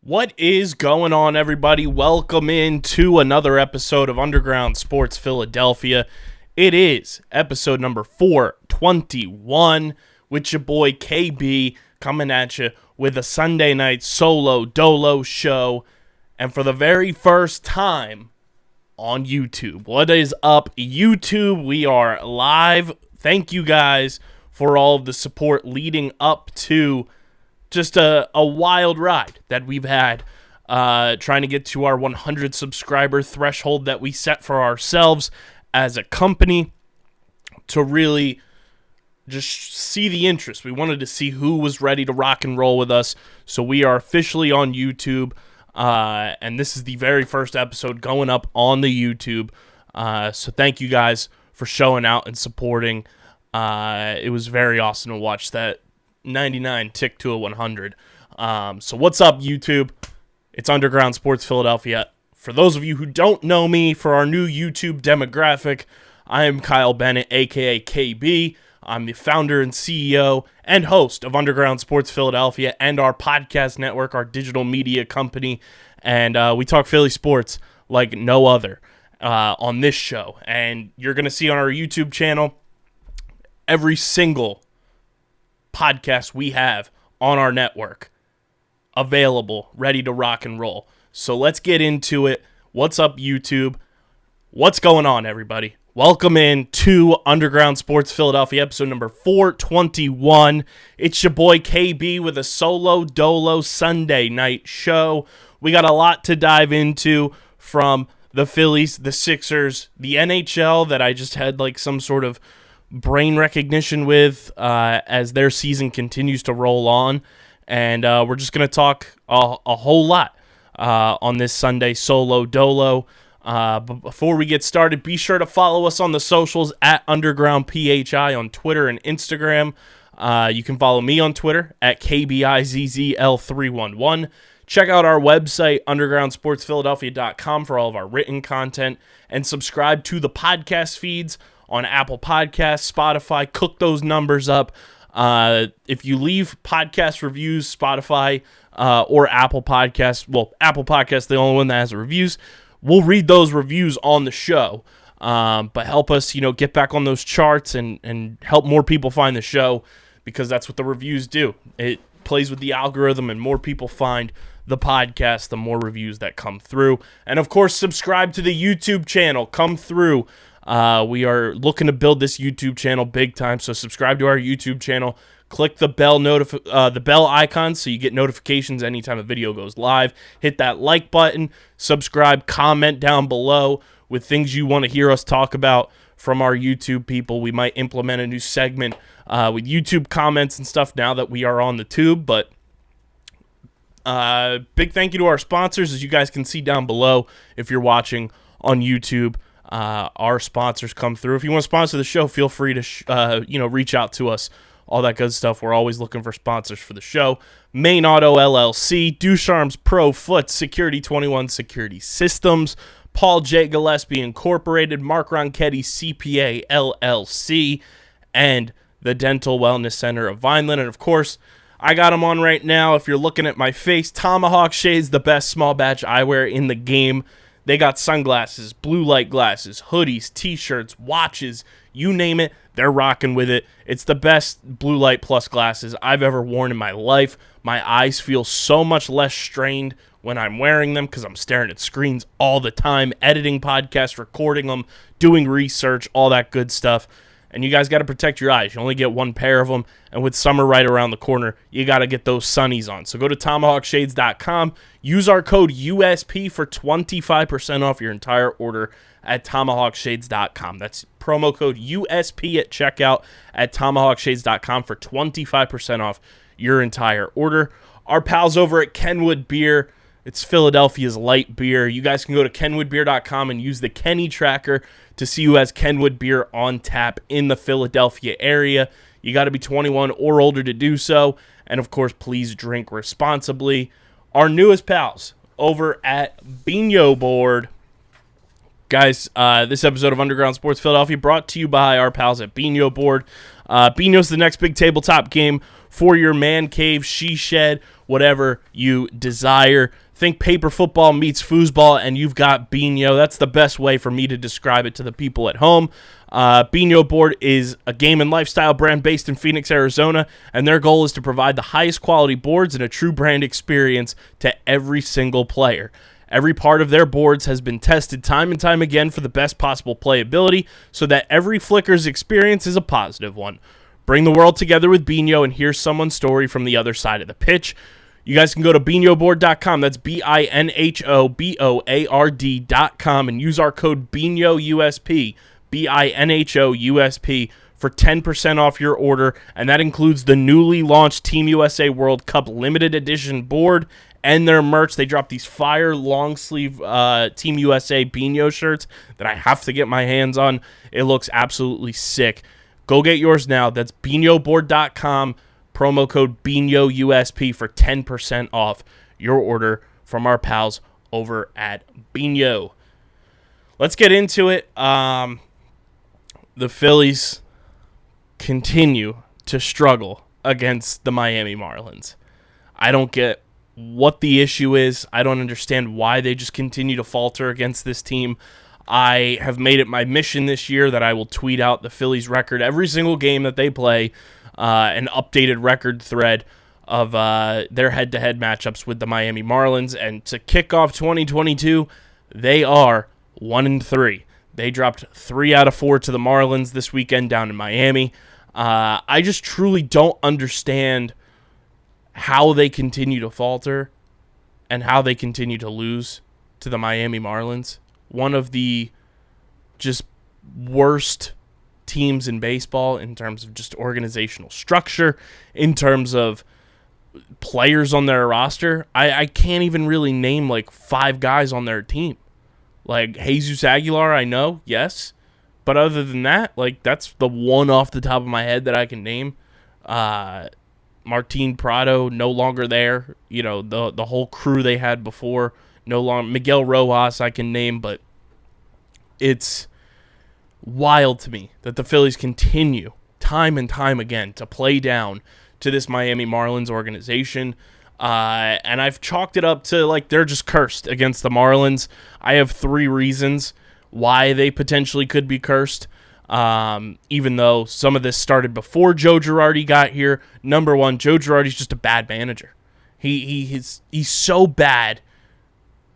What is going on, everybody? Welcome into another episode of Underground Sports Philadelphia. It is episode number 421 with your boy KB coming at you with a Sunday night solo dolo show. And for the very first time on YouTube. What is up, YouTube? We are live. Thank you guys for all of the support leading up to just a wild ride that we've had trying to get to our 100 subscriber threshold that we set for ourselves as a company to really just see the interest. We wanted to see who was ready to rock and roll with us. So we are officially on YouTube, and this is the very first episode going up on the YouTube. So thank you guys for showing out and supporting. It was very awesome to watch that 99 tick to a 100. So what's up, YouTube? It's Underground Sports Philadelphia. For those of you who don't know me, for our new YouTube demographic, I am Kyle Bennett, aka KB. I'm the founder and CEO and host of Underground Sports Philadelphia and our podcast network, our digital media company. And we talk Philly sports like no other on this show. And you're going to see on our YouTube channel every single podcast we have on our network available, ready to rock and roll. So let's get into it. What's up, YouTube? What's going on, everybody? Welcome in to Underground Sports Philadelphia, episode number 421. It's your boy KB with a solo dolo Sunday night show. We got a lot to dive into, from the Phillies, the Sixers, the NHL that I just had like some sort of brain recognition with as their season continues to roll on. And we're just going to talk a whole lot on this Sunday solo dolo. But before we get started, be sure to follow us on the socials at UndergroundPHI on Twitter and Instagram. You can follow me on Twitter at KBIZZL311. Check out our website, undergroundsportsphiladelphia.com, for all of our written content. And subscribe to the podcast feeds on Apple Podcasts, Spotify. Cook those numbers up. If you leave podcast reviews, Spotify or Apple Podcasts, well, Apple Podcasts, the only one that has reviews, we'll read those reviews on the show. But help us, get back on those charts and help more people find the show, because that's what the reviews do. It plays with the algorithm, and more people find the podcast, the more reviews that come through. And of course, subscribe to the YouTube channel. Come through. We are looking to build this YouTube channel big time, so subscribe to our YouTube channel. Click the bell icon so you get notifications anytime a video goes live. Hit that like button, subscribe, comment down below with things you want to hear us talk about from our YouTube people. We might implement a new segment with YouTube comments and stuff now that we are on the tube, but big thank you to our sponsors, as you guys can see down below if you're watching on YouTube. Our sponsors come through. If you want to sponsor the show, feel free to reach out to us. All that good stuff. We're always looking for sponsors for the show. Main Auto LLC, Ducharme's Pro Foot, Security 21 Security Systems, Paul J. Gillespie Incorporated, Mark Ronchetti CPA LLC, and the Dental Wellness Center of Vineland. And of course, I got them on right now. If you're looking at my face, Tomahawk Shades, the best small batch eyewear in the game. They got sunglasses, blue light glasses, hoodies, t-shirts, watches, you name it, they're rocking with it. It's the best blue light plus glasses I've ever worn in my life. My eyes feel so much less strained when I'm wearing them because I'm staring at screens all the time, editing podcasts, recording them, doing research, all that good stuff. And you guys got to protect your eyes. You only get one pair of them. And with summer right around the corner, you got to get those sunnies on. So go to TomahawkShades.com. Use our code USP for 25% off your entire order at TomahawkShades.com. That's promo code USP at checkout at TomahawkShades.com for 25% off your entire order. Our pals over at Kenwood Beer. It's Philadelphia's light beer. You guys can go to kenwoodbeer.com and use the Kenny tracker to see who has Kenwood beer on tap in the Philadelphia area. You got to be 21 or older to do so. And of course, please drink responsibly. Our newest pals over at Bino Board. Guys, this episode of Underground Sports Philadelphia brought to you by our pals at Bino Board. Bino's the next big tabletop game for your man cave, she shed, whatever you desire. Think paper football meets foosball, and you've got Bino. That's the best way for me to describe it to the people at home. Bino Board is a game and lifestyle brand based in Phoenix, Arizona, and their goal is to provide the highest quality boards and a true brand experience to every single player. Every part of their boards has been tested time and time again for the best possible playability so that every Flicker's experience is a positive one. Bring the world together with Bino and hear someone's story from the other side of the pitch. You guys can go to binoboard.com. That's BINHOBOARD.com and use our code BINHOUSP, BINHOUSP, for 10% off your order, and that includes the newly launched Team USA World Cup limited edition board and their merch. They dropped these fire long sleeve Team USA Bino shirts that I have to get my hands on. It looks absolutely sick. Go get yours now. That's binoboard.com. Promo code BINHOUSP for 10% off your order from our pals over at Bino. Let's get into it. The Phillies continue to struggle against the Miami Marlins. I don't get what the issue is. I don't understand why they just continue to falter against this team. I have made it my mission this year that I will tweet out the Phillies record every single game that they play, an updated record thread of their head-to-head matchups with the Miami Marlins. And to kick off 2022, they are 1-3. They dropped 3 out of 4 to the Marlins this weekend down in Miami. I just truly don't understand how they continue to falter and how they continue to lose to the Miami Marlins. One of the just worst teams in baseball in terms of just organizational structure, in terms of players on their roster. I can't even really name like 5 guys on their team. Like Jesus Aguilar, I know, yes. But other than that, like that's the one off the top of my head that I can name. Martin Prado, no longer there. You know, the whole crew they had before, no longer. Miguel Rojas, I can name, but it's wild to me that the Phillies continue time and time again to play down to this Miami Marlins organization. And I've chalked it up to like they're just cursed against the Marlins. I have 3 reasons why they potentially could be cursed. Even though some of this started before Joe Girardi got here. Number 1, Joe Girardi's just a bad manager. He's so bad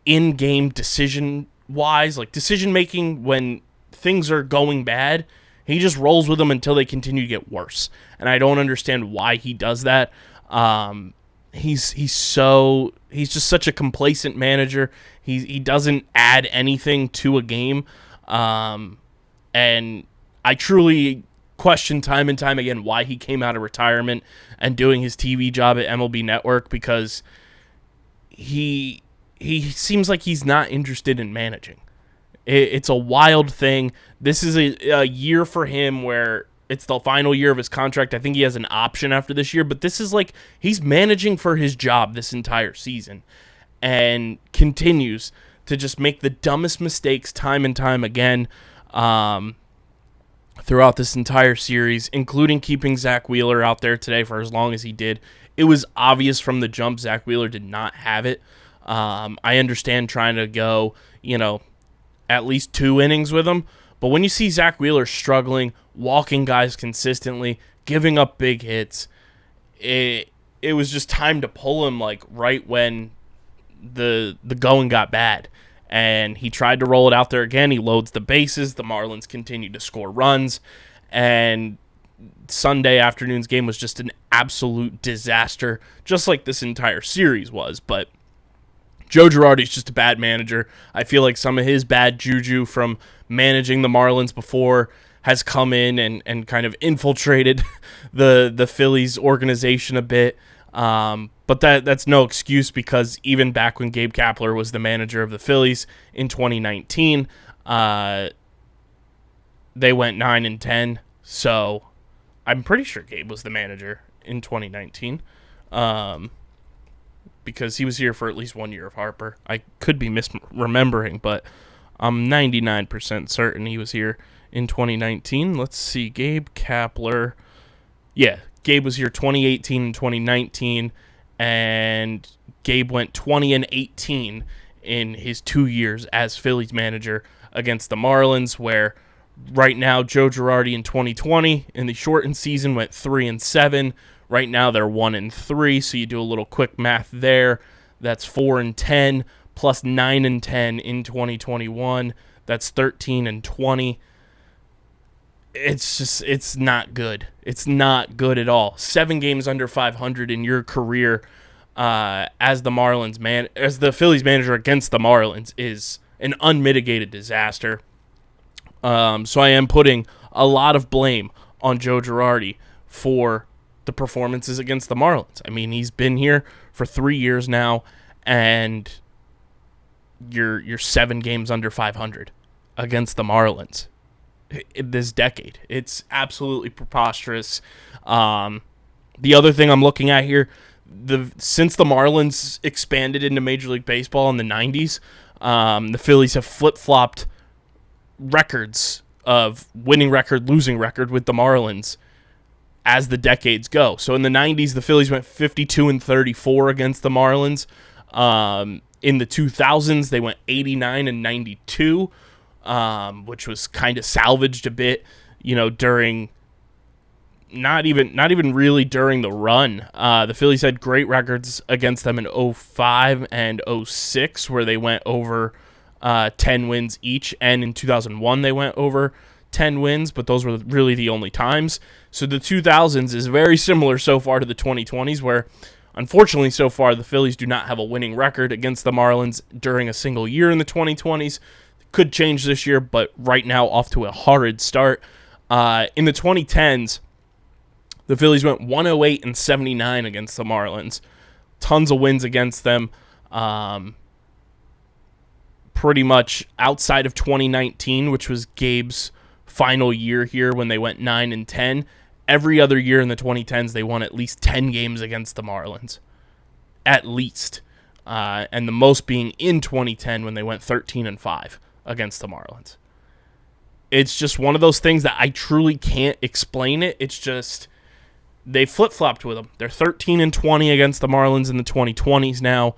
in-game decision-wise, like decision-making when things are going bad. He just rolls with them until they continue to get worse. And I don't understand why he does that. He's just such a complacent manager. He doesn't add anything to a game. And I truly question time and time again why he came out of retirement and doing his TV job at MLB Network, because he seems like he's not interested in managing. It's a wild thing. This is a year for him where it's the final year of his contract. I think he has an option after this year, but this is like he's managing for his job this entire season and continues to just make the dumbest mistakes time and time again. Throughout this entire series, including keeping Zach Wheeler out there today for as long as he did. It was obvious from the jump Zach Wheeler did not have it. I understand trying to go, at least 2 innings with him, but when you see Zach Wheeler struggling, walking guys consistently, giving up big hits, it was just time to pull him like right when the going got bad. And he tried to roll it out there again. He loads the bases. The Marlins continued to score runs. And Sunday afternoon's game was just an absolute disaster, just like this entire series was. But Joe Girardi's just a bad manager. I feel like some of his bad juju from managing the Marlins before has come in and kind of infiltrated the Phillies organization a bit. But that's no excuse, because even back when Gabe Kapler was the manager of the Phillies in 2019, they went 9-10. So I'm pretty sure Gabe was the manager in 2019, because he was here for at least 1 year of Harper. I could be misremembering, but I'm 99% certain he was here in 2019. Let's see, Gabe Kapler Yeah, Gabe was here 2018 and 2019, and Gabe went 20-18 in his 2 years as Phillies manager against the Marlins, where right now Joe Girardi in 2020 in the shortened season went 3-7. Right now they're 1-3, so you do a little quick math there. That's 4-10 plus 9-10 in 2021. That's 13-20. It's not good. It's not good at all. 7 games under 500 in your career as the Phillies manager against the Marlins is an unmitigated disaster. So I am putting a lot of blame on Joe Girardi for the performances against the Marlins. I mean, he's been here for 3 years now, and you're 7 games under 500 against the Marlins this decade. It's absolutely preposterous. The other thing I'm looking at here, since the Marlins expanded into Major League Baseball in the 90s, the Phillies have flip-flopped records of winning record, losing record with the Marlins as the decades go. So in the 90s, the Phillies went 52-34 against the Marlins. In the 2000s, they went 89-92, which was kind of salvaged a bit, during not even really during the run. The Phillies had great records against them in 05 and 06, where they went over 10 wins each, and in 2001 they went over 10 wins, but those were really the only times. So the 2000s is very similar so far to the 2020s, where unfortunately so far the Phillies do not have a winning record against the Marlins during a single year in the 2020s. Could change this year, but right now off to a horrid start. In the 2010s, the Phillies went 108-79 against the Marlins. Tons of wins against them. Pretty much outside of 2019, which was Gabe's final year here when they went 9-10. Every other year in the 2010s, they won at least 10 games against the Marlins. At least. And the most being in 2010 when they went 13-5 against the Marlins. It's just one of those things that I truly can't explain it. It's just they flip-flopped with them. They're 13-20 against the Marlins in the 2020s now,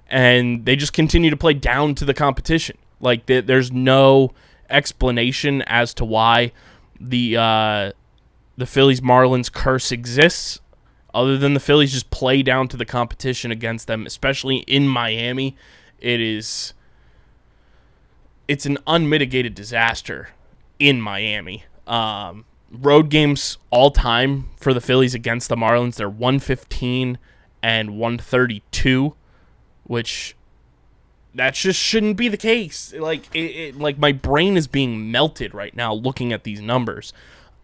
and they just continue to play down to the competition. Like, there's no explanation as to why the Phillies Marlins curse exists, other than the Phillies just play down to the competition against them, especially in Miami. It's an unmitigated disaster in Miami. Road games all time for the Phillies against the Marlins, they're 115 and 132, which that just shouldn't be the case. Like my brain is being melted right now looking at these numbers.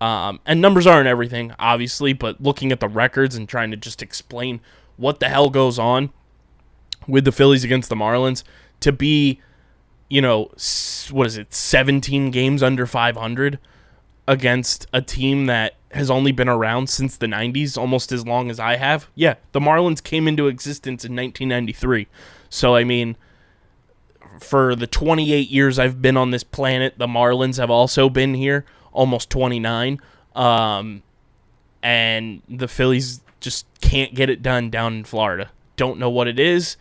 And numbers aren't everything, obviously, but looking at the records and trying to just explain what the hell goes on with the Phillies against the Marlins, to be, 17 games under 500 against a team that has only been around since the 90s, almost as long as I have. Yeah, the Marlins came into existence in 1993. So, I mean, for the 28 years I've been on this planet, the Marlins have also been here, almost 29. And the Phillies just can't get it done down in Florida. Don't know what it is.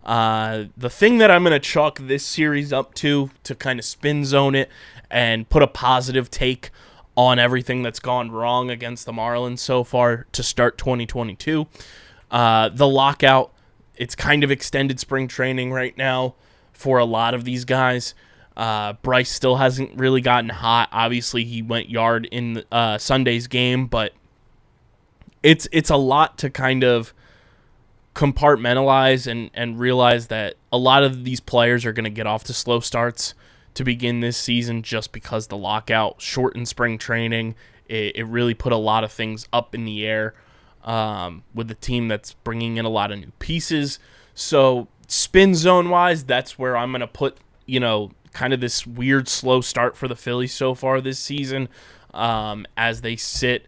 The thing that I'm going to chalk this series up to kind of spin zone it and put a positive take on everything that's gone wrong against the Marlins so far to start 2022. The lockout, it's kind of extended spring training right now for a lot of these guys. Bryce still hasn't really gotten hot. Obviously, he went yard in Sunday's game, but it's a lot to kind of compartmentalize and realize that a lot of these players are going to get off to slow starts to begin this season just because the lockout shortened spring training. It really put a lot of things up in the air with the team that's bringing in a lot of new pieces. So spin zone wise, that's where I'm going to put, kind of this weird slow start for the Phillies so far this season, as they sit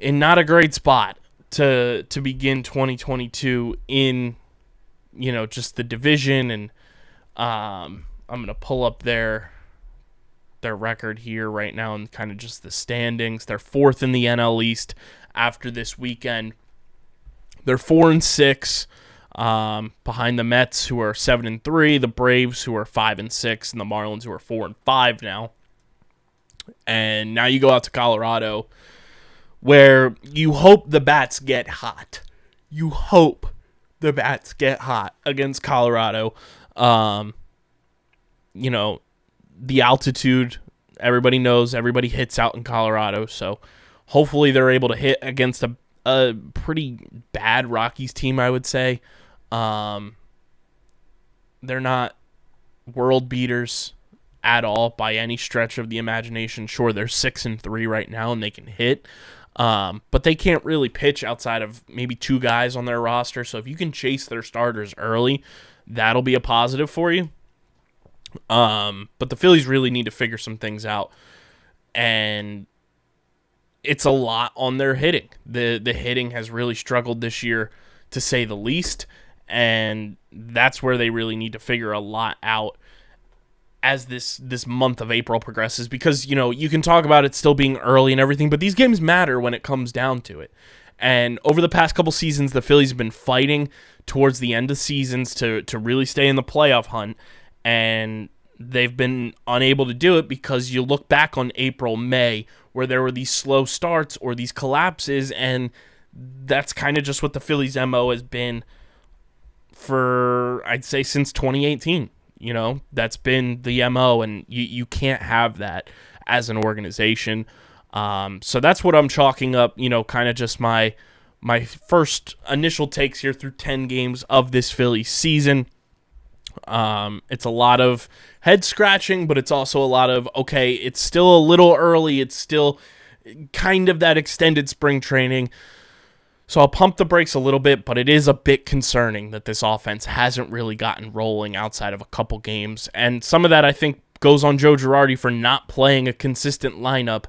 in not a great spot to begin 2022 in, just the division. And I'm going to pull up their record here right now and kind of just the standings. They're fourth in the NL East after this weekend. They're 4-6, behind the Mets, who are 7-3, the Braves, who are 5-6, and the Marlins, who are 4-5 now. And now you go out to Colorado, where you hope the bats get hot. You hope the bats get hot against Colorado. The altitude, everybody knows, everybody hits out in Colorado, so hopefully they're able to hit against a pretty bad Rockies team, I would say. They're not world beaters at all by any stretch of the imagination. Sure, they're 6-3 right now, and they can hit, but they can't really pitch outside of maybe 2 guys on their roster, so if you can chase their starters early, that'll be a positive for you. But the Phillies really need to figure some things out, and it's a lot on their hitting. The hitting has really struggled this year, to say the least, and that's where they really need to figure a lot out as this month of April progresses, because, you can talk about it still being early and everything, but these games matter when it comes down to it. And over the past couple seasons, the Phillies have been fighting towards the end of seasons to really stay in the playoff hunt, and they've been unable to do it because you look back on April, May, where there were these slow starts or these collapses, and that's kind of just what the Phillies' MO has been for, I'd say, since 2018. That's been the MO, and you can't have that as an organization. So that's what I'm chalking up, kind of just my first initial takes here through 10 games of this Phillies season. It's a lot of head scratching, but it's also a lot of, okay, it's still a little early. It's still kind of that extended spring training. So I'll pump the brakes a little bit, but it is a bit concerning that this offense hasn't really gotten rolling outside of a couple games. And some of that, I think, goes on Joe Girardi for not playing a consistent lineup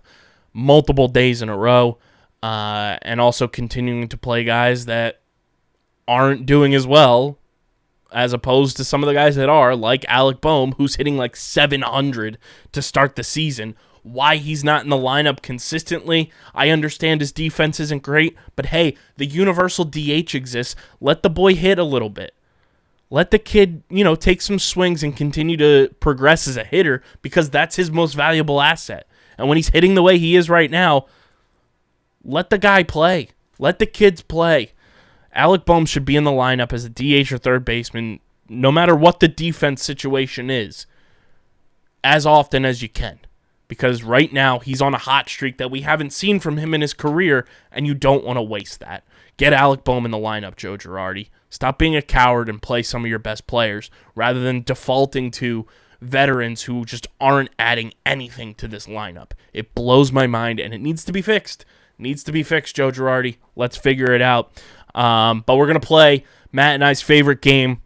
multiple days in a row, and also continuing to play guys that aren't doing as well as opposed to some of the guys that are, like Alec Boehm, who's hitting like 700 to start the season. Why he's not in the lineup consistently, I understand his defense isn't great, but hey, the universal DH exists. Let the boy hit a little bit. Let the kid, take some swings and continue to progress as a hitter, because that's his most valuable asset. And when he's hitting the way he is right now, let the guy play. Let the kids play. Alec Boehm should be in the lineup as a DH or third baseman, no matter what the defense situation is, as often as you can. Because right now, he's on a hot streak that we haven't seen from him in his career, and you don't want to waste that. Get Alec Boehm in the lineup, Joe Girardi. Stop being a coward and play some of your best players, rather than defaulting to veterans who just aren't adding anything to this lineup. It blows my mind, and it needs to be fixed. Needs to be fixed, Joe Girardi. Let's figure it out. But we're going to play Matt and I's favorite game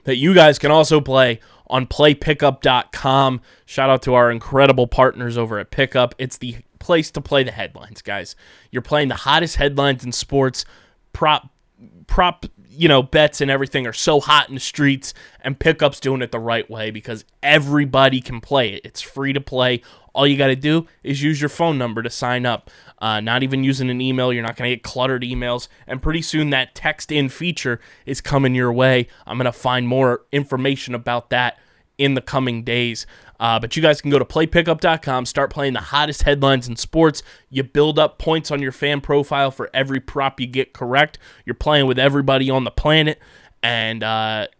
that you guys can also play on playpickup.com. Shout out to our incredible partners over at Pickup. It's the place to play the headlines, guys. You're playing the hottest headlines in sports. Prop bets and everything are so hot in the streets, and Pickup's doing it the right way because everybody can play it. It's free to play. All you got to do is use your phone number to sign up. Not even using an email. You're not going to get cluttered emails. And pretty soon that text-in feature is coming your way. I'm going to find more information about that in the coming days. But you guys can go to playpickup.com, start playing the hottest headlines in sports. You build up points on your fan profile for every prop you get correct. You're playing with everybody on the planet. And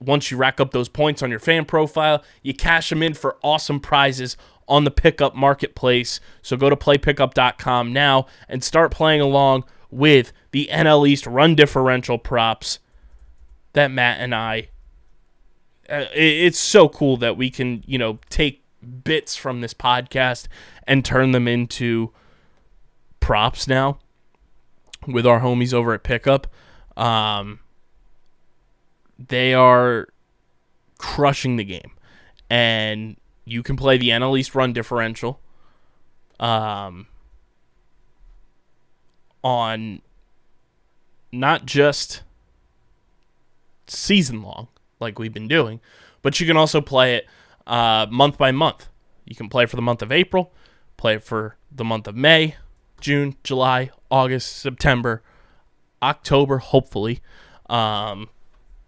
once you rack up those points on your fan profile, you cash them in for awesome prizes on the Pickup Marketplace. So go to playpickup.com now and start playing along with the NL East run differential props that Matt and I... it's so cool that we can, take bits from this podcast and turn them into props now with our homies over at Pickup. They are crushing the game. And you can play the NL East run differential on not just season long, like we've been doing, but you can also play it month by month. You can play for the month of April, play it for the month of May, June, July, August, September, October, hopefully. So I'm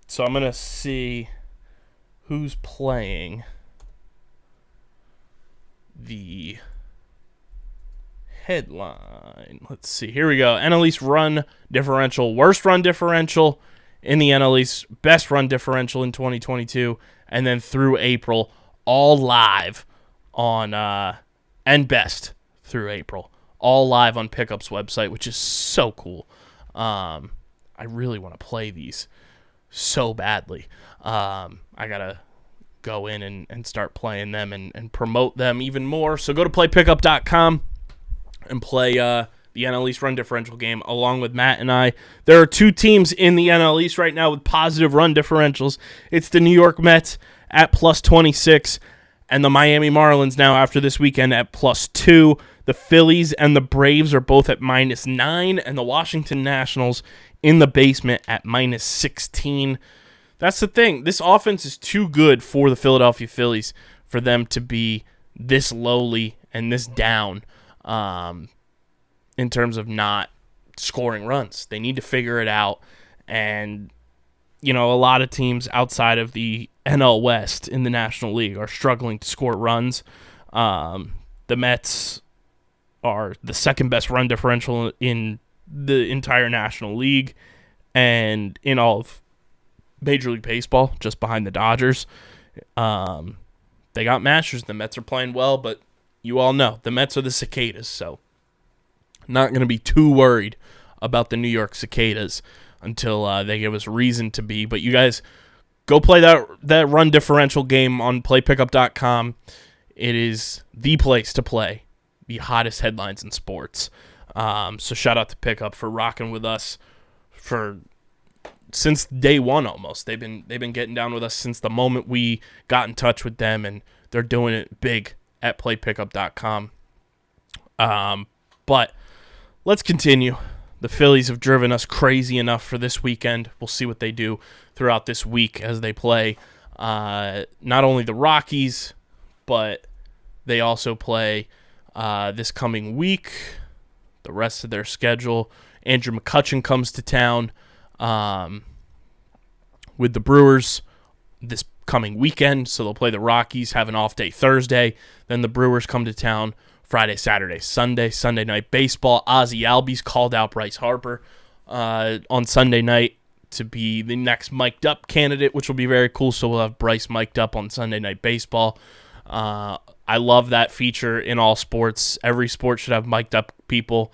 going to see who's playing the headline. Let's see. Here we go. NL East run differential. Worst run differential in the NL East. Best run differential in 2022. And then through April, all live on, and best through April. All live on Pickup's website, which is so cool. I really want to play these so badly. I got to go in and start playing them and promote them even more. So go to playpickup.com and play the NL East run differential game along with Matt and I. There are two teams in the NL East right now with positive run differentials. It's the New York Mets at plus 26 and the Miami Marlins now after this weekend at plus 2. The Phillies and the Braves are both at minus 9 and the Washington Nationals in the basement at minus 16. That's the thing. This offense is too good for the Philadelphia Phillies for them to be this lowly and this down in terms of not scoring runs. They need to figure it out. And, a lot of teams outside of the NL West in the National League are struggling to score runs. The Mets are the second best run differential in the entire National League and in all of Major League Baseball, just behind the Dodgers. They got Masters. The Mets are playing well, but you all know the Mets are the cicadas, so not going to be too worried about the New York Cicadas until they give us reason to be. But you guys go play that run differential game on playpickup.com. It is the place to play the hottest headlines in sports. So shout out to Pickup for rocking with us since day one almost. They've been getting down with us since the moment we got in touch with them, and they're doing it big at playpickup.com. But let's continue. The Phillies have driven us crazy enough for this weekend. We'll see what they do throughout this week as they play not only the Rockies, but they also play this coming week, the rest of their schedule. Andrew McCutchen comes to town with the Brewers this coming weekend, so they'll play the Rockies, have an off day Thursday. Then the Brewers come to town Friday, Saturday, Sunday Night Baseball. Ozzie Albies called out Bryce Harper on Sunday night to be the next mic'd up candidate, which will be very cool. So we'll have Bryce mic'd up on Sunday Night Baseball. I love that feature in all sports. Every sport should have mic'd up people.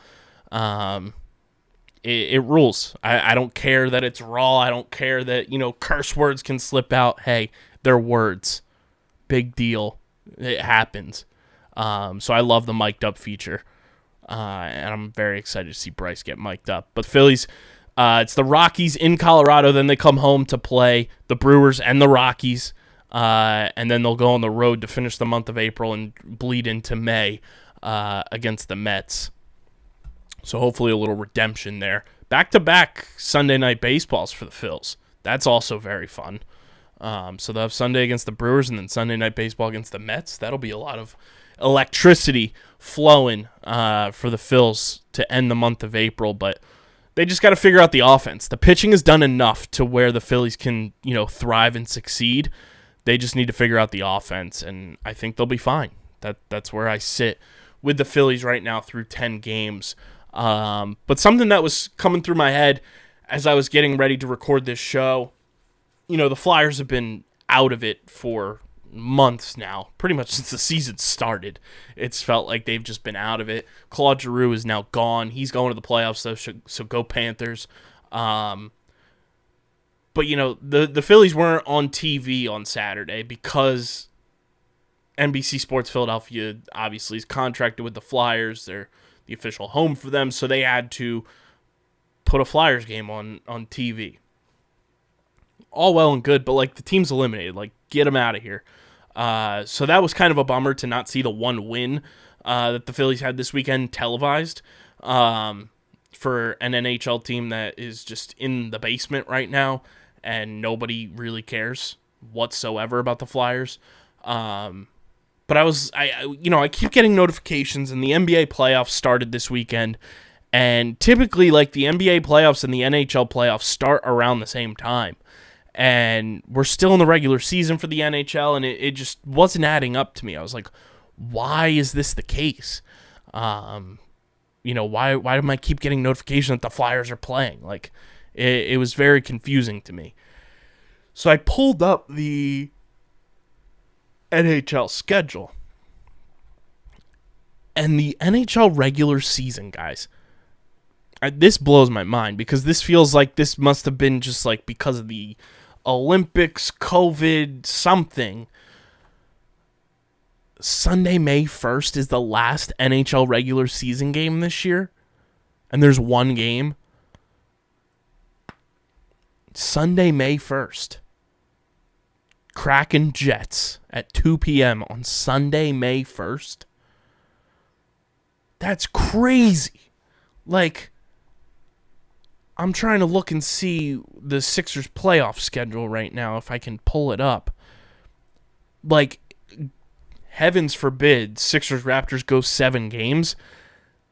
It rules. I don't care that it's raw. I don't care that, curse words can slip out. Hey, they're words. Big deal. It happens. So I love the mic'd up feature. And I'm very excited to see Bryce get mic'd up. But Phillies, it's the Rockies in Colorado. Then they come home to play the Brewers and the Rockies. And then they'll go on the road to finish the month of April and bleed into May against the Mets. So hopefully a little redemption there. Back-to-back Sunday Night Baseballs for the Phils. That's also very fun. So they'll have Sunday against the Brewers and then Sunday Night Baseball against the Mets. That'll be a lot of electricity flowing for the Phils to end the month of April. But they just got to figure out the offense. The pitching is done enough to where the Phillies can, thrive and succeed. They just need to figure out the offense, and I think they'll be fine. That's where I sit with the Phillies right now through 10 games. But something that was coming through my head as I was getting ready to record this show, the Flyers have been out of it for months now, pretty much since the season started. It's felt like they've just been out of it. Claude Giroux is now gone. He's going to the playoffs, though, so go Panthers. But, the Phillies weren't on TV on Saturday because NBC Sports Philadelphia obviously is contracted with the Flyers. They're the official home for them, so they had to put a Flyers game on TV. All well and good, but, the team's eliminated. Get them out of here. So that was kind of a bummer to not see the one win that the Phillies had this weekend televised for an NHL team that is just in the basement right now, and nobody really cares whatsoever about the Flyers. But But I keep getting notifications, and the NBA playoffs started this weekend. And typically, like, the NBA playoffs and the NHL playoffs start around the same time. And we're still in the regular season for the NHL, and it just wasn't adding up to me. I was like, why is this the case? Why am I keep getting notification that the Flyers are playing? Like, it was very confusing to me. So I pulled up the NHL schedule. And the NHL regular season, guys, this blows my mind because this feels like this must have been just like because of the Olympics, COVID, something. Sunday, May 1st is the last NHL regular season game this year. And there's one game. Sunday, May 1st. Kraken Jets at 2 p.m. on Sunday, May 1st. That's crazy. Like, I'm trying to look and see the Sixers playoff schedule right now, if I can pull it up. Like, heavens forbid, Sixers Raptors go 7 games.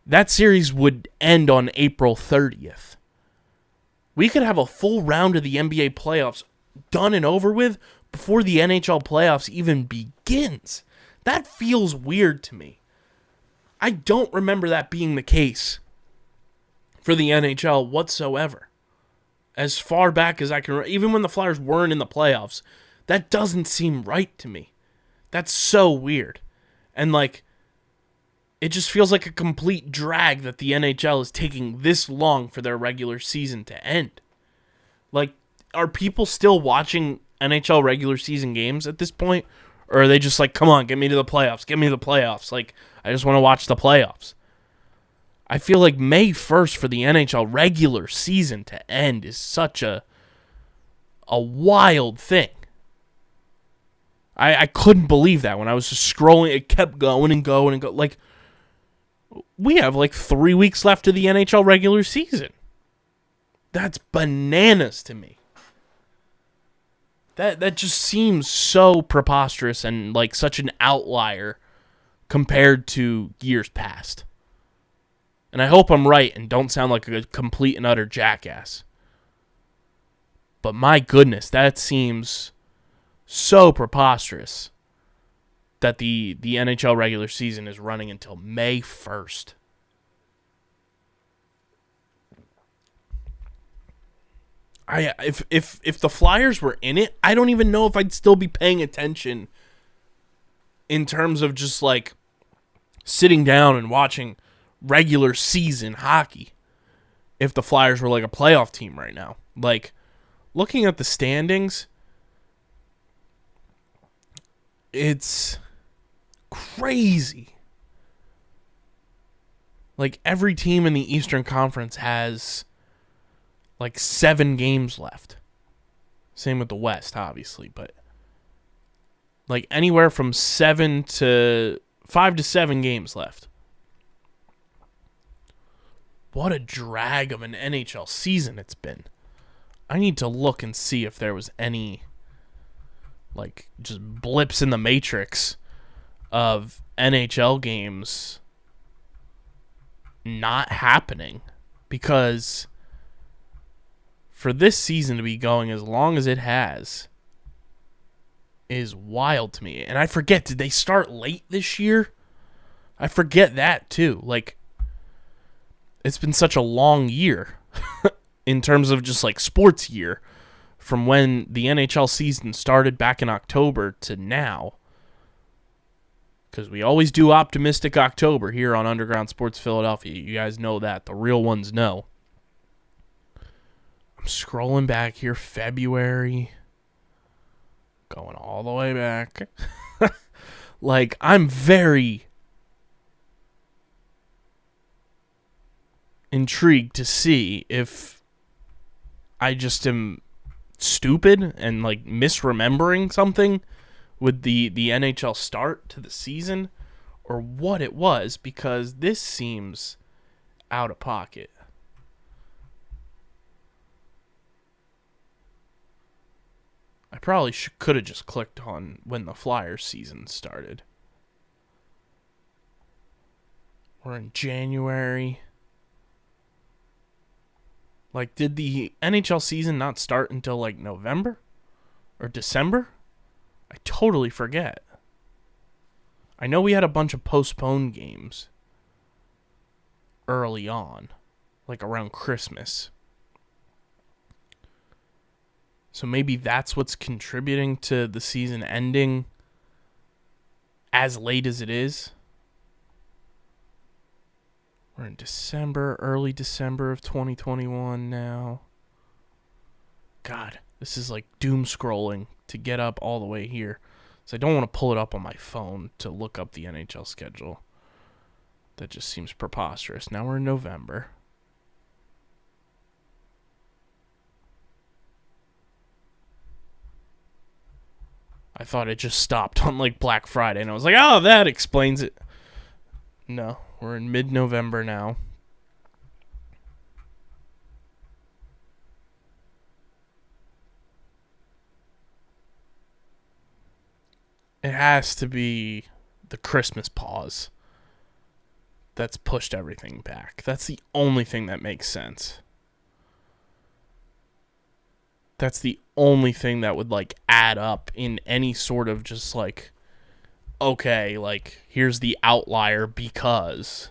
That series would end on April 30th. We could have a full round of the NBA playoffs done and over with before the NHL playoffs even begins. That feels weird to me. I don't remember that being the case for the NHL whatsoever. As far back as I can remember, even when the Flyers weren't in the playoffs, that doesn't seem right to me. That's so weird. And, like, it just feels like a complete drag that the NHL is taking this long for their regular season to end. Like, are people still watching NHL regular season games at this point? Or are they just like, come on, get me to the playoffs, get me to the playoffs. Like, I just want to watch the playoffs. I feel like May 1st for the NHL regular season to end is such a wild thing. I couldn't believe that when I was just scrolling. It kept going and going and going. Like, we have like 3 weeks left of the NHL regular season. That's bananas to me. That just seems so preposterous and like such an outlier compared to years past. And I hope I'm right and don't sound like a complete and utter jackass. But my goodness, that seems so preposterous that the NHL regular season is running until May 1st. If the Flyers were in it, I don't even know if I'd still be paying attention in terms of just like sitting down and watching regular season hockey. If the Flyers were like a playoff team right now, like looking at the standings, it's crazy. Like every team in the Eastern Conference has like 7 games left. Same with the West, obviously, but like anywhere from 5 to 7 games left. What a drag of an NHL season it's been. I need to look and see if there was any like just blips in the matrix of NHL games not happening, because for this season to be going as long as it has is wild to me. And I forget, did they start late this year? I forget that too. Like, it's been such a long year in terms of just like sports year from when the NHL season started back in October to now. Because we always do Optimistic October here on Underground Sports Philadelphia. You guys know that. The real ones know. I'm scrolling back here, February, going all the way back. Like, I'm very intrigued to see if I just am stupid and, like, misremembering something with the NHL start to the season, or what it was, because this seems out of pocket. I probably could have just clicked on when the Flyers season started. We're in January. Like, did the NHL season not start until, like, November? Or December? I totally forget. I know we had a bunch of postponed games early on, like around Christmas. So maybe that's what's contributing to the season ending as late as it is. We're in December, early December of 2021 now. God, this is like doom scrolling to get up all the way here. So I don't want to pull it up on my phone to look up the NHL schedule. That just seems preposterous. Now we're in November. I thought it just stopped on like Black Friday, and I was like, oh, that explains it. No, we're in mid-November now. It has to be the Christmas pause that's pushed everything back. That's the only thing that makes sense. That's the only thing that would like add up in any sort of just like, okay, like here's the outlier because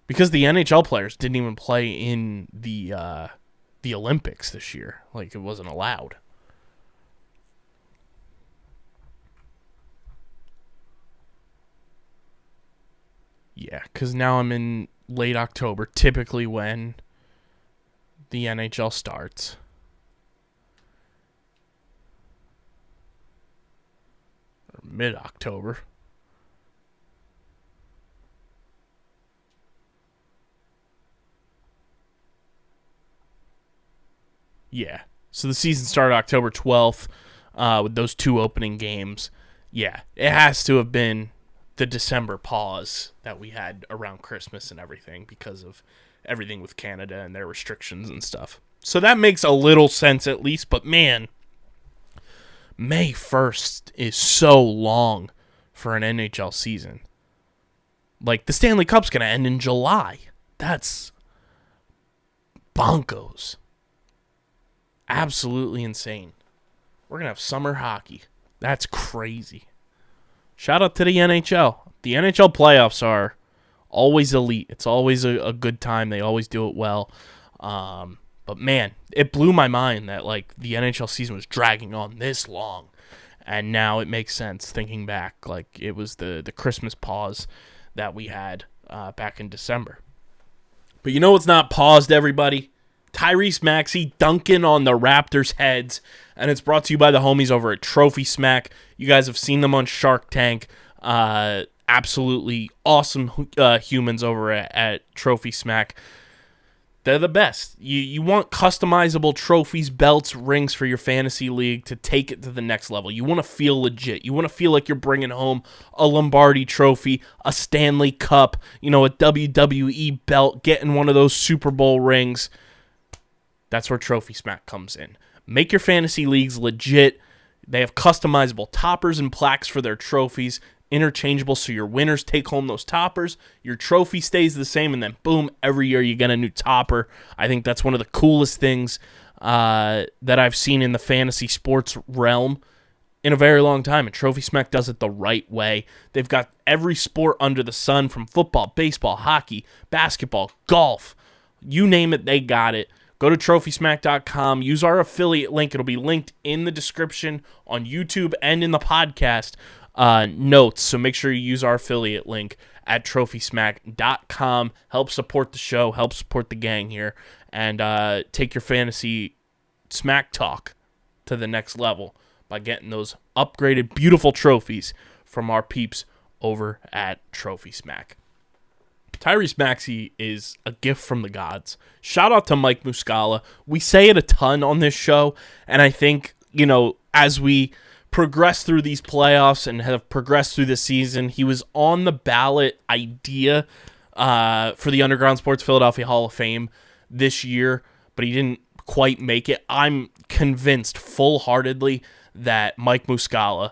the NHL players didn't even play in the Olympics this year. Like it wasn't allowed. Yeah, because now I'm in late October, typically when the NHL starts. Or mid-October. Yeah. So the season started October 12th with those two opening games. Yeah, it has to have been the December pause that we had around Christmas and everything because of everything with Canada and their restrictions and stuff. So that makes a little sense at least, but man, May 1st is so long for an NHL season. Like, the Stanley Cup's going to end in July. That's bonkos. Absolutely insane. We're going to have summer hockey. That's crazy. Shout out to the NHL. The NHL playoffs are always elite. It's always a good time. They always do it well. But man, it blew my mind that like the NHL season was dragging on this long. And now it makes sense thinking back. Like it was the Christmas pause that we had back in December. But you know what's not paused, everybody? Tyrese Maxey dunking on the Raptors' heads, and it's brought to you by the homies over at Trophy Smack. You guys have seen them on Shark Tank. Absolutely awesome humans over at Trophy Smack. They're the best. You want customizable trophies, belts, rings for your fantasy league to take it to the next level. You want to feel legit. You want to feel like you're bringing home a Lombardi trophy, a Stanley Cup, a WWE belt, getting one of those Super Bowl rings. That's where Trophy Smack comes in. Make your fantasy leagues legit. They have customizable toppers and plaques for their trophies, interchangeable so your winners take home those toppers. Your trophy stays the same, and then boom, every year you get a new topper. I think that's one of the coolest things that I've seen in the fantasy sports realm in a very long time, and Trophy Smack does it the right way. They've got every sport under the sun, from football, baseball, hockey, basketball, golf. You name it, they got it. Go to TrophySmack.com. Use our affiliate link. It'll be linked in the description on YouTube and in the podcast notes. So make sure you use our affiliate link at TrophySmack.com. Help support the show. Help support the gang here. And take your fantasy smack talk to the next level by getting those upgraded, beautiful trophies from our peeps over at Trophy Smack. Tyrese Maxey is a gift from the gods. Shout out to Mike Muscala. We say it a ton on this show, and I think, as we progress through these playoffs and have progressed through the season, he was on the ballot idea for the Underground Sports Philadelphia Hall of Fame this year, but he didn't quite make it. I'm convinced full-heartedly that Mike Muscala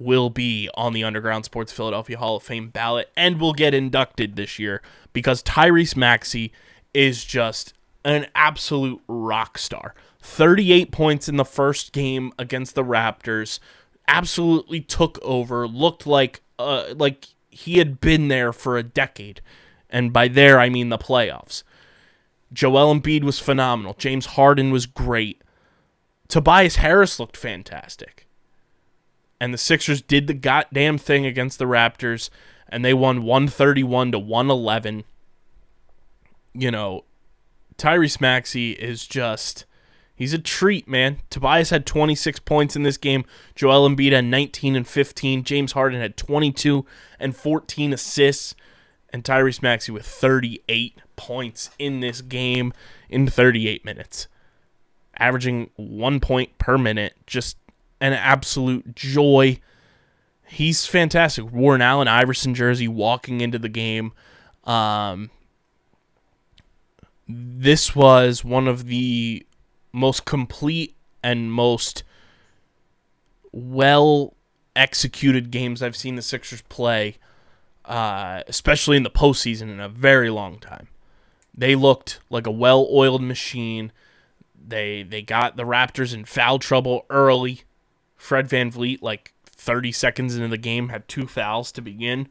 will be on the Underground Sports Philadelphia Hall of Fame ballot and will get inducted this year because Tyrese Maxey is just an absolute rock star. 38 points in the first game against the Raptors. Absolutely took over. Looked like he had been there for a decade. And by there, I mean the playoffs. Joel Embiid was phenomenal. James Harden was great. Tobias Harris looked fantastic. And the Sixers did the goddamn thing against the Raptors, and they won 131-111. Tyrese Maxey is just, he's a treat, man. Tobias had 26 points in this game. Joel Embiid had 19 and 15. James Harden had 22 and 14 assists. And Tyrese Maxey with 38 points in this game in 38 minutes. Averaging 1 point per minute. Just an absolute joy. He's fantastic. Wore an Allen Iverson jersey walking into the game. This was one of the most complete and most well-executed games I've seen the Sixers play, especially in the postseason, in a very long time. They looked like a well-oiled machine. They got the Raptors in foul trouble early. Fred VanVleet, 30 seconds into the game, had 2 fouls to begin.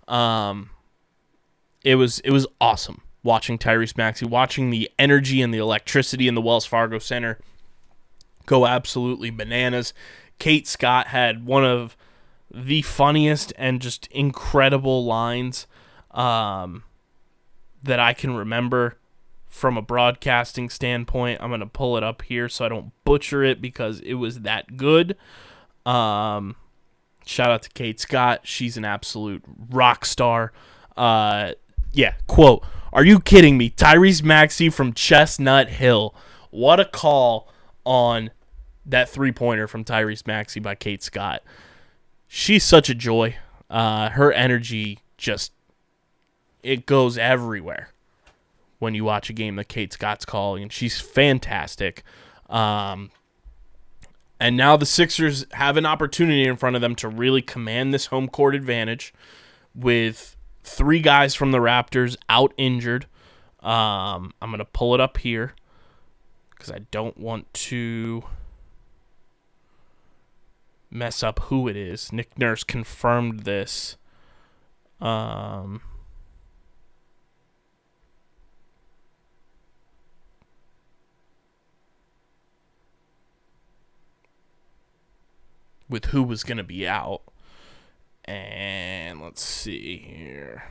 It was awesome watching Tyrese Maxey, watching the energy and the electricity in the Wells Fargo Center go absolutely bananas. Kate Scott had one of the funniest and just incredible lines that I can remember from a broadcasting standpoint. I'm going to pull it up here so I don't butcher it because it was that good. Shout out to Kate Scott. She's an absolute rock star. Quote, "Are you kidding me? Tyrese Maxey from Chestnut Hill." What a call on that three-pointer from Tyrese Maxey by Kate Scott. She's such a joy. Her energy just, it goes everywhere when you watch a game that Kate Scott's calling, and she's fantastic. And now the Sixers have an opportunity in front of them to really command this home court advantage with 3 guys from the Raptors out injured. I'm going to pull it up here because I don't want to mess up who it is. Nick Nurse confirmed this. With who was going to be out. And let's see here.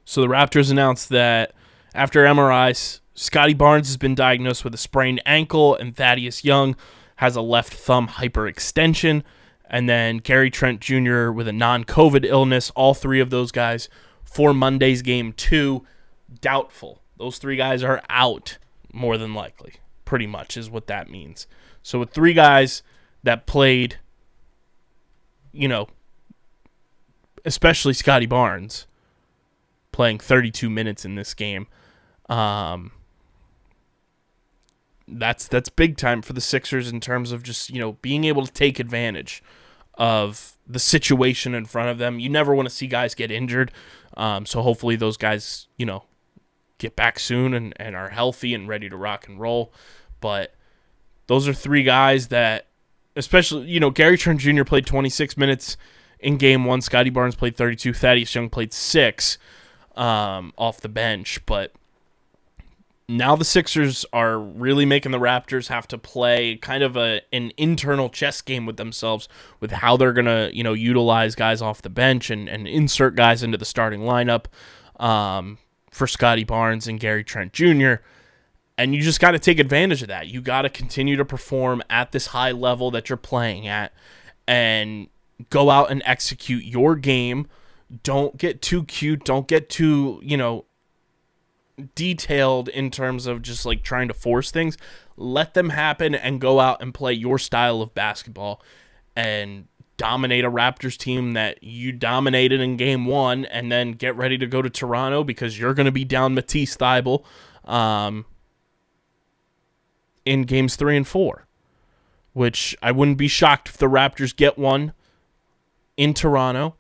So the Raptors announced that after MRIs, Scotty Barnes has been diagnosed with a sprained ankle, and Thaddeus Young has a left thumb hyperextension. And then Gary Trent Jr. with a non-COVID illness. All 3 of those guys for Monday's game 2, doubtful. Those 3 guys are out, more than likely. Pretty much is what that means. So with 3 guys that played, especially Scotty Barnes, playing 32 minutes in this game. That's big time for the Sixers in terms of just, being able to take advantage of the situation in front of them. You never want to see guys get injured. So hopefully those guys, get back soon and are healthy and ready to rock and roll. But those are 3 guys that, especially, Gary Trent Jr. played 26 minutes in game 1. Scotty Barnes played 32. Thaddeus Young played 6 off the bench. But now the Sixers are really making the Raptors have to play kind of an internal chess game with themselves with how they're going to, utilize guys off the bench and insert guys into the starting lineup for Scotty Barnes and Gary Trent Jr., and you just got to take advantage of that. You got to continue to perform at this high level that you're playing at and go out and execute your game. Don't get too cute. Don't get too, detailed in terms of just trying to force things. Let them happen and go out and play your style of basketball and dominate a Raptors team that you dominated in game 1, and then get ready to go to Toronto because you're going to be down Matisse Thybulle in games 3 and 4. which I wouldn't be shocked if the Raptors get one in Toronto,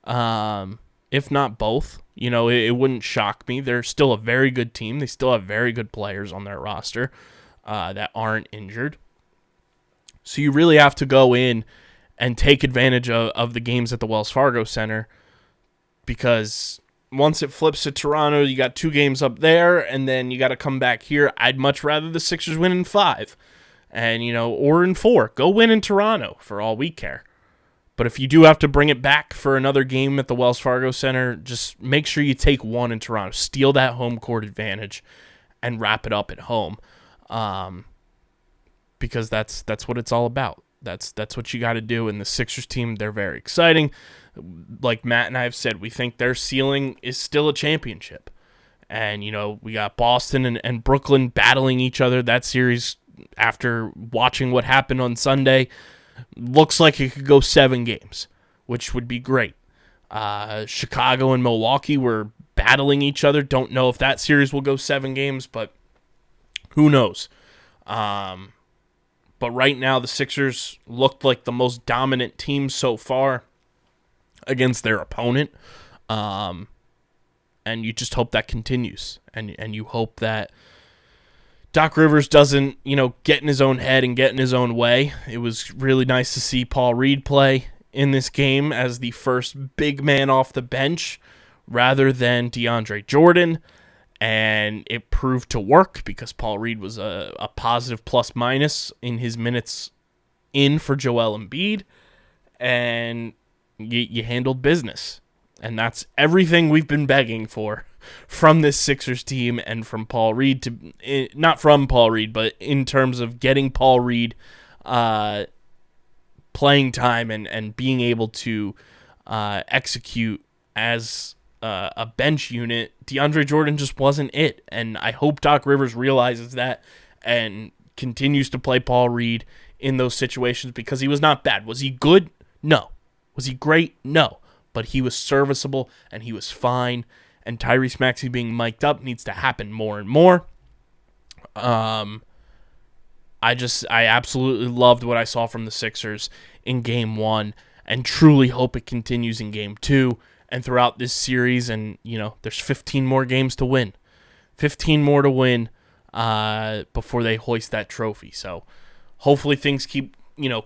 if not both. It wouldn't shock me. They're still a very good team. They still have very good players on their roster that aren't injured. So you really have to go in and take advantage of the games at the Wells Fargo Center, because once it flips to Toronto, you got 2 games up there, and then you got to come back here. I'd much rather the Sixers win in 5, or in 4. Go win in Toronto for all we care. But if you do have to bring it back for another game at the Wells Fargo Center, just make sure you take one in Toronto. Steal that home court advantage and wrap it up at home, because that's what it's all about. That's what you got to do. And the Sixers team, they're very exciting. Like Matt and I have said, we think their ceiling is still a championship. And, we got Boston and Brooklyn battling each other. That series, after watching what happened on Sunday, looks like it could go 7 games, which would be great. Chicago and Milwaukee were battling each other. Don't know if that series will go 7 games, but who knows? But right now, the Sixers looked like the most dominant team so far against their opponent. And you just hope that continues. And you hope that Doc Rivers doesn't, get in his own head and get in his own way. It was really nice to see Paul Reed play in this game as the first big man off the bench rather than DeAndre Jordan. And it proved to work because Paul Reed was a positive plus-minus in his minutes in for Joel Embiid. And you handled business. And that's everything we've been begging for from this Sixers team and from Paul Reed. Not from Paul Reed, but in terms of getting Paul Reed playing time and being able to execute as a bench unit. DeAndre Jordan just wasn't it. And I hope Doc Rivers realizes that and continues to play Paul Reed in those situations, because he was not bad. Was he good? No. Was he great? No. But he was serviceable and he was fine. And Tyrese Maxey being mic'd up needs to happen more and more. I absolutely loved what I saw from the Sixers in Game 1 and truly hope it continues in Game 2 and throughout this series. And, there's 15 more games to win. 15 more to win before they hoist that trophy. So hopefully things keep,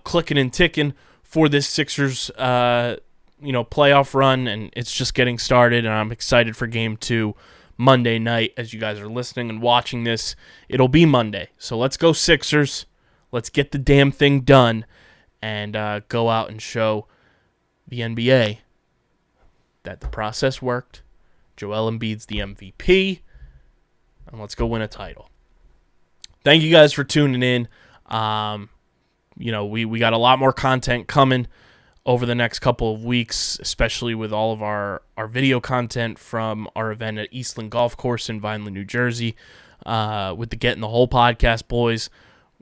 clicking and ticking for this Sixers, playoff run. And it's just getting started. And I'm excited for Game 2 Monday night. As you guys are listening and watching this, it'll be Monday. So let's go Sixers. Let's get the damn thing done and go out and show the NBA that the process worked. Joel Embiid's the MVP. And let's go win a title. Thank you guys for tuning in. We got a lot more content coming over the next couple of weeks, especially with all of our video content from our event at Eastland Golf Course in Vineland, New Jersey, with the Get in the Hole podcast, boys.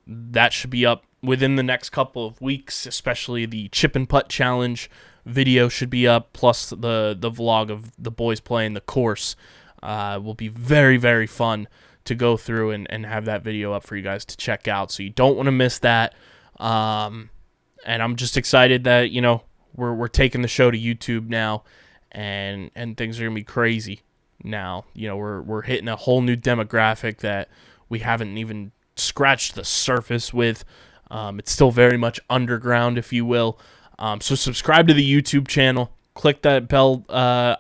That should be up within the next couple of weeks, especially the Chip and Putt Challenge video should be up, plus the vlog of the boys playing the course will be very, very fun to go through and have that video up for you guys to check out. So you don't want to miss that. And I'm just excited that, we're taking the show to YouTube now, and things are going to be crazy now. We're hitting a whole new demographic that we haven't even scratched the surface with. It's still very much underground, if you will. So subscribe to the YouTube channel. Click that bell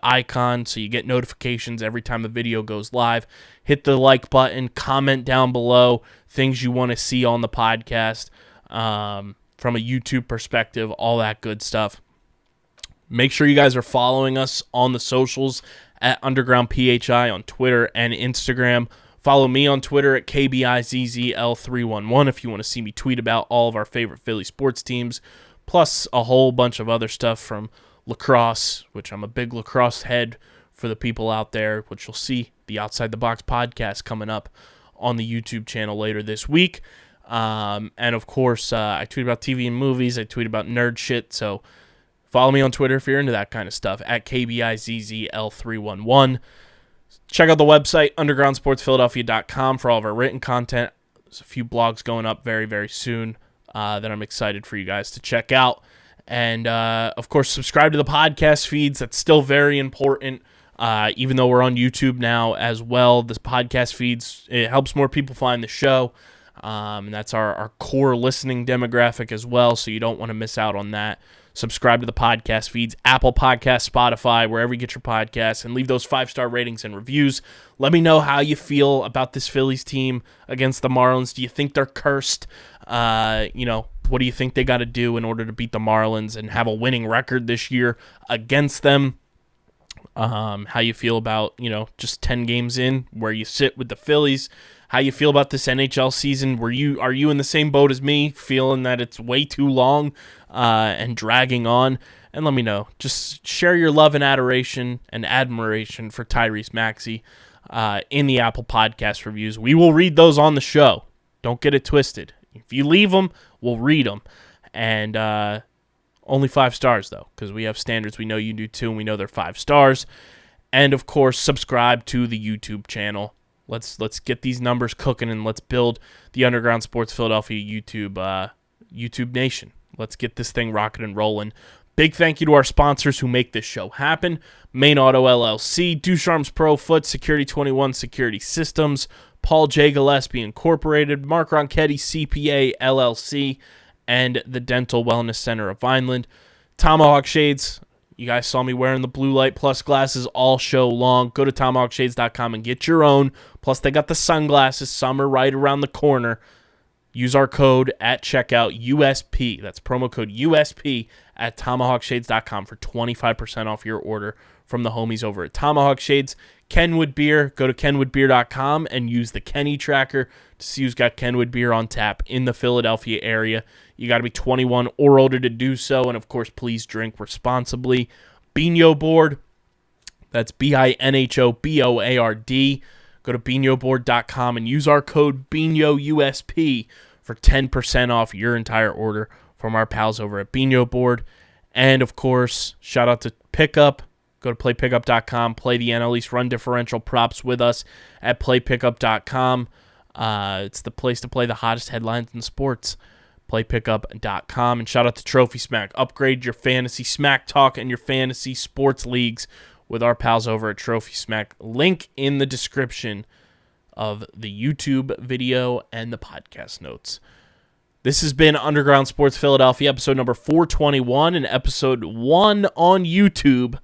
icon so you get notifications every time the video goes live. Hit the like button. Comment down below things you want to see on the podcast from a YouTube perspective, all that good stuff. Make sure you guys are following us on the socials at Underground PHI on Twitter and Instagram. Follow me on Twitter at KBIZZL311 if you want to see me tweet about all of our favorite Philly sports teams, plus a whole bunch of other stuff from lacrosse, which I'm a big lacrosse head for the people out there, which you'll see the Outside the Box podcast coming up on the YouTube channel later this week. And of course, I tweet about TV and movies. I tweet about nerd shit. So follow me on Twitter if you're into that kind of stuff at KBIZZL311. Check out the website, undergroundsportsphiladelphia.com, for all of our written content. There's a few blogs going up very, very soon that I'm excited for you guys to check out. And, of course, subscribe to the podcast feeds. That's still very important, even though we're on YouTube now as well. This podcast feeds, it helps more people find the show. And that's our core listening demographic as well, so you don't want to miss out on that. Subscribe to the podcast feeds, Apple Podcasts, Spotify, wherever you get your podcasts, and leave those 5-star ratings and reviews. Let me know how you feel about this Phillies team against the Marlins. Do you think they're cursed? What do you think they got to do in order to beat the Marlins and have a winning record this year against them? How you feel about, just 10 games in, where you sit with the Phillies? How you feel about this NHL season? Are you in the same boat as me, feeling that it's way too long and dragging on? And let me know. Just share your love and adoration and admiration for Tyrese Maxey in the Apple Podcast reviews. We will read those on the show. Don't get it twisted. If you leave them, we'll read them. And only 5 stars, though, because we have standards. We know you do, too, and we know they're 5 stars. And, of course, subscribe to the YouTube channel. Let's get these numbers cooking, and let's build the Underground Sports Philadelphia YouTube Nation. Let's get this thing rocking and rolling. Big thank you to our sponsors who make this show happen. Main Auto LLC, Ducharme's Pro Foot, Security 21 Security Systems, Paul J. Gillespie Incorporated, Mark Ronchetti CPA LLC, and the Dental Wellness Center of Vineland. Tomahawk Shades. You guys saw me wearing the blue light plus glasses all show long. Go to tomahawkshades.com and get your own. Plus, they got the sunglasses. Summer right around the corner. Use our code at checkout, USP. That's promo code USP at tomahawkshades.com for 25% off your order from the homies over at Tomahawk Shades. Kenwood Beer. Go to kenwoodbeer.com and use the Kenny tracker to see who's got Kenwood Beer on tap in the Philadelphia area. You got to be 21 or older to do so, and of course, please drink responsibly. Bino Board, that's BINHOBOARD. Go to binoboard.com and use our code BINOUSP for 10% off your entire order from our pals over at Bino Board. And of course, shout out to Pickup. Go to playpickup.com, play the NL East Run Differential props with us at playpickup.com. It's the place to play the hottest headlines in sports. Playpickup.com. And shout out to Trophy Smack. Upgrade your fantasy smack talk and your fantasy sports leagues with our pals over at Trophy Smack. Link in the description of the YouTube video and the podcast notes. This has been Underground Sports Philadelphia, episode number 421 and episode 1 on YouTube.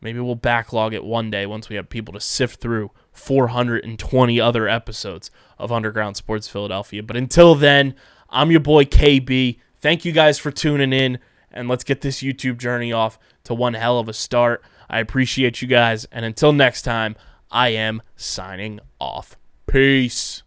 Maybe we'll backlog it one day once we have people to sift through 420 other episodes of Underground Sports Philadelphia. But until then, I'm your boy KB. Thank you guys for tuning in, and let's get this YouTube journey off to one hell of a start. I appreciate you guys, and until next time, I am signing off. Peace.